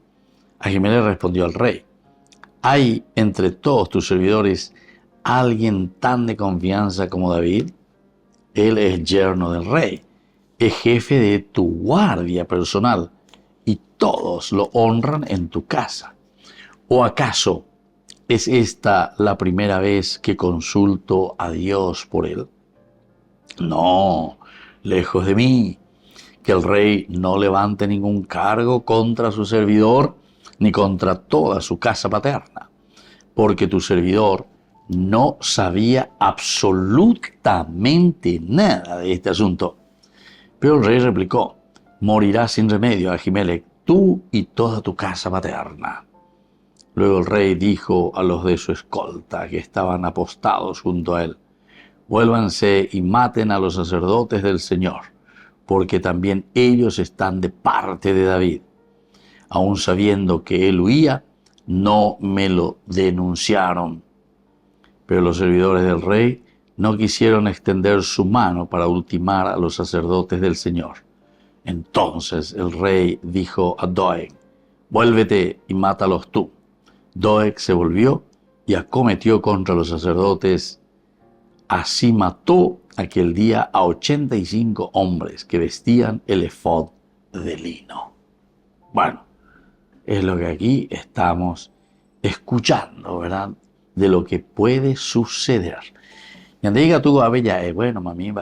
Ahimelech respondió al rey: ¿hay entre todos tus servidores alguien tan de confianza como David? Él es yerno del rey, es jefe de tu guardia personal, y todos lo honran en tu casa. ¿O acaso es esta la primera vez que consulto a Dios por él? No, lejos de mí, que el rey no levante ningún cargo contra su servidor, ni contra toda su casa paterna, porque tu servidor no sabía absolutamente nada de este asunto. Pero el rey replicó: morirás sin remedio, Ahimelech, tú y toda tu casa paterna. Luego el rey dijo a los de su escolta que estaban apostados junto a él: vuélvanse y maten a los sacerdotes del Señor, porque también ellos están de parte de David. Aún sabiendo que él huía, no me lo denunciaron. Pero los servidores del rey no quisieron extender su mano para ultimar a los sacerdotes del Señor. Entonces el rey dijo a Doeg: vuélvete y mátalos tú. Doeg se volvió y acometió contra los sacerdotes. Así mató aquel día a 85 hombres que vestían el efod de lino. Bueno, es lo que aquí estamos escuchando, ¿verdad?, de lo que puede suceder. Cuando diga tú a bella, bueno, mami,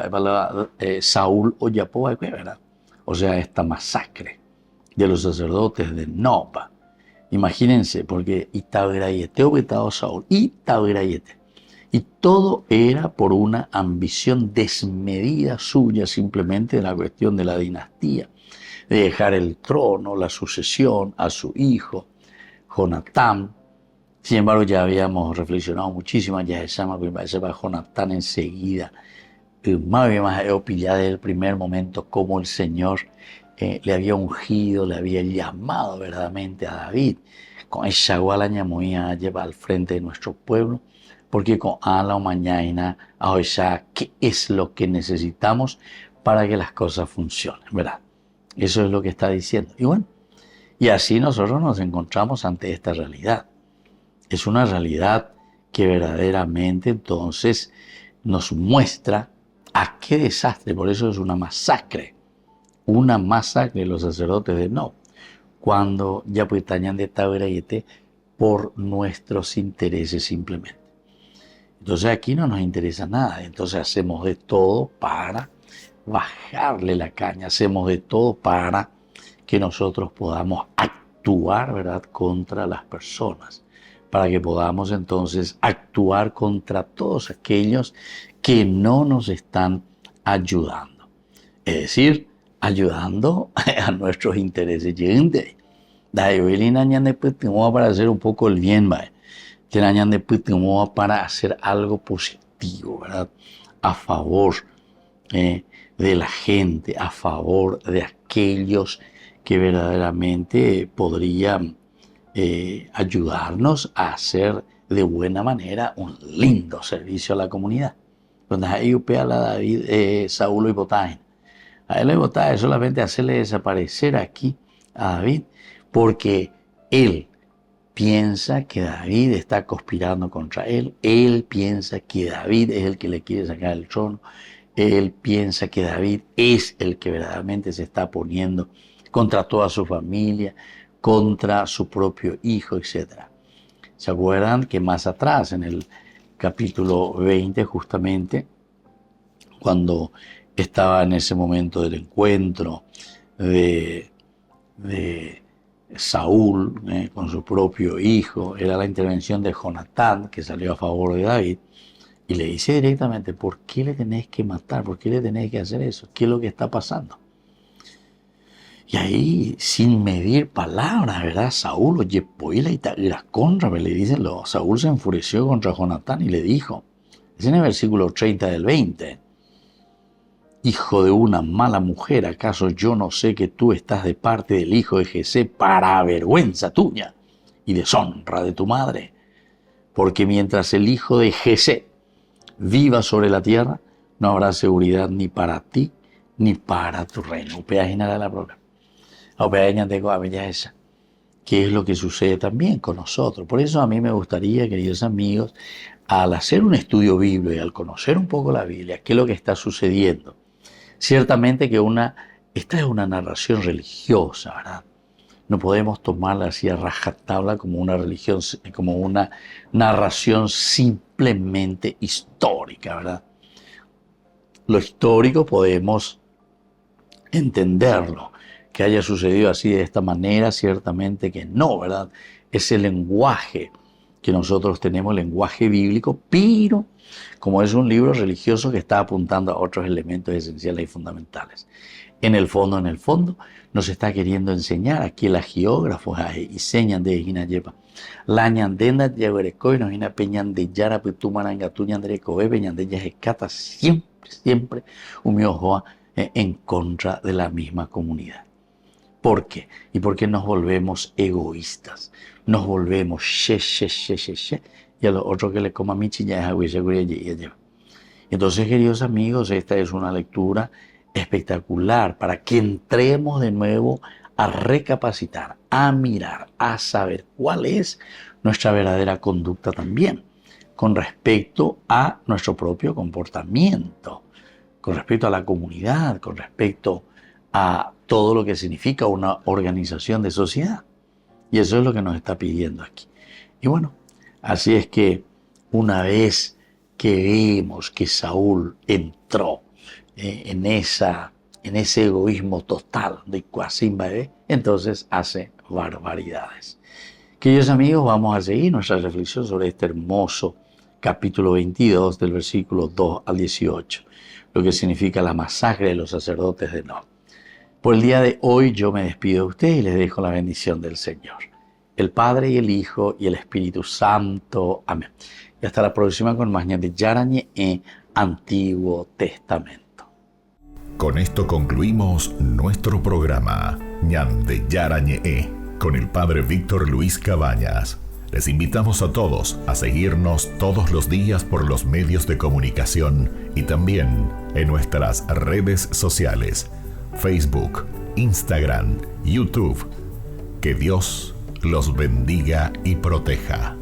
Saúl o Yapoa, ¿verdad? O sea, esta masacre de los sacerdotes de Nob. Imagínense, porque Itaberayete obetado Saúl, Itaberayete. Y todo era por una ambición desmedida suya, simplemente de la cuestión de la dinastía, de dejar el trono, la sucesión a su hijo, Jonatán. Sin embargo, ya habíamos reflexionado muchísimo, ya se llama Jonatán enseguida. Más opillada desde el primer momento cómo el Señor le había ungido, le había llamado verdaderamente a David. Con esa gualaña muy a llevar al frente de nuestro pueblo, porque con ala o mañana, a esa, ¿qué es lo que necesitamos para que las cosas funcionen, verdad? Eso es lo que está diciendo. Y bueno, y así nosotros nos encontramos ante esta realidad. Es una realidad que verdaderamente entonces nos muestra a qué desastre. Por eso es una masacre de los sacerdotes de Nob, cuando ya pues tañan de Taberayete por nuestros intereses simplemente. Entonces aquí no nos interesa nada, entonces hacemos de todo para bajarle la caña, hacemos de todo para que nosotros podamos actuar, ¿verdad?, contra las personas, para que podamos entonces actuar contra todos aquellos que no nos están ayudando. Es decir, ayudando a nuestros intereses. Para hacer un poco el bien, para hacer algo positivo, ¿verdad? A favor de la gente, a favor de aquellos que verdaderamente podrían ayudarnos a hacer de buena manera un lindo servicio a la comunidad. Cuando ahí upea la David, Saúl y Botáin. A él le votaba solamente hacerle desaparecer aquí a David, porque él piensa que David está conspirando contra él. Él piensa que David es el que le quiere sacar el trono. Él piensa que David es el que verdaderamente se está poniendo contra toda su familia, contra su propio hijo, etc. ¿Se acuerdan que más atrás, en el capítulo 20, justamente, cuando estaba en ese momento del encuentro de Saúl con su propio hijo, era la intervención de Jonatán, que salió a favor de David, y le dice directamente: ¿por qué le tenés que matar? ¿Por qué le tenés que hacer eso? ¿Qué es lo que está pasando? Y ahí, sin medir palabras, ¿verdad? Saúl, oye, poila y contra, le dicen, Saúl se enfureció contra Jonatán y le dijo, es en el versículo 30 del 20, hijo de una mala mujer, ¿acaso yo no sé que tú estás de parte del hijo de Jesé para vergüenza tuya y deshonra de tu madre? Porque mientras el hijo de Jesé viva sobre la tierra, no habrá seguridad ni para ti ni para tu reino. ¿Qué es lo que sucede también con nosotros? Por eso a mí me gustaría, queridos amigos, al hacer un estudio bíblico y al conocer un poco la Biblia, qué es lo que está sucediendo. Ciertamente que esta es una narración religiosa, ¿verdad? No podemos tomarla así a rajatabla como una religión, como una narración simplemente histórica, ¿verdad? Lo histórico podemos entenderlo. Que haya sucedido así de esta manera, ciertamente que no, ¿verdad? Es el lenguaje que nosotros tenemos, el lenguaje bíblico, pero como es un libro religioso que está apuntando a otros elementos esenciales y fundamentales. En el fondo, nos está queriendo enseñar aquí los geógrafos y señan de Ginayepa. La ñandenda de Yaguerecoy nos viene a peñan de Yara, Putumaranga, Tuñandrecobe, peñan de Yajecata, siempre un miojoa en contra de la misma comunidad. ¿Por qué? Y porque nos volvemos egoístas, nos volvemos y a los otros que le coma michi ya es agüilla. Entonces, queridos amigos, esta es una lectura espectacular para que entremos de nuevo a recapacitar, a mirar, a saber cuál es nuestra verdadera conducta también con respecto a nuestro propio comportamiento, con respecto a la comunidad, con respecto a todo lo que significa una organización de sociedad. Y eso es lo que nos está pidiendo aquí. Y bueno, así es que una vez que vemos que Saúl entró en ese egoísmo total de Cuasimba, entonces hace barbaridades. Queridos amigos, vamos a seguir nuestra reflexión sobre este hermoso capítulo 22 del versículo 2 al 18, lo que significa la masacre de los sacerdotes de Nob. Por el día de hoy yo me despido de ustedes y les dejo la bendición del Señor, el Padre y el Hijo y el Espíritu Santo. Amén. Y hasta la próxima con más Ñan de Yarañe Antiguo Testamento. Con esto concluimos nuestro programa Ñan de Yarañe con el Padre Víctor Luis Cabañas. Les invitamos a todos a seguirnos todos los días por los medios de comunicación y también en nuestras redes sociales, Facebook, Instagram, YouTube. Que Dios los bendiga y proteja.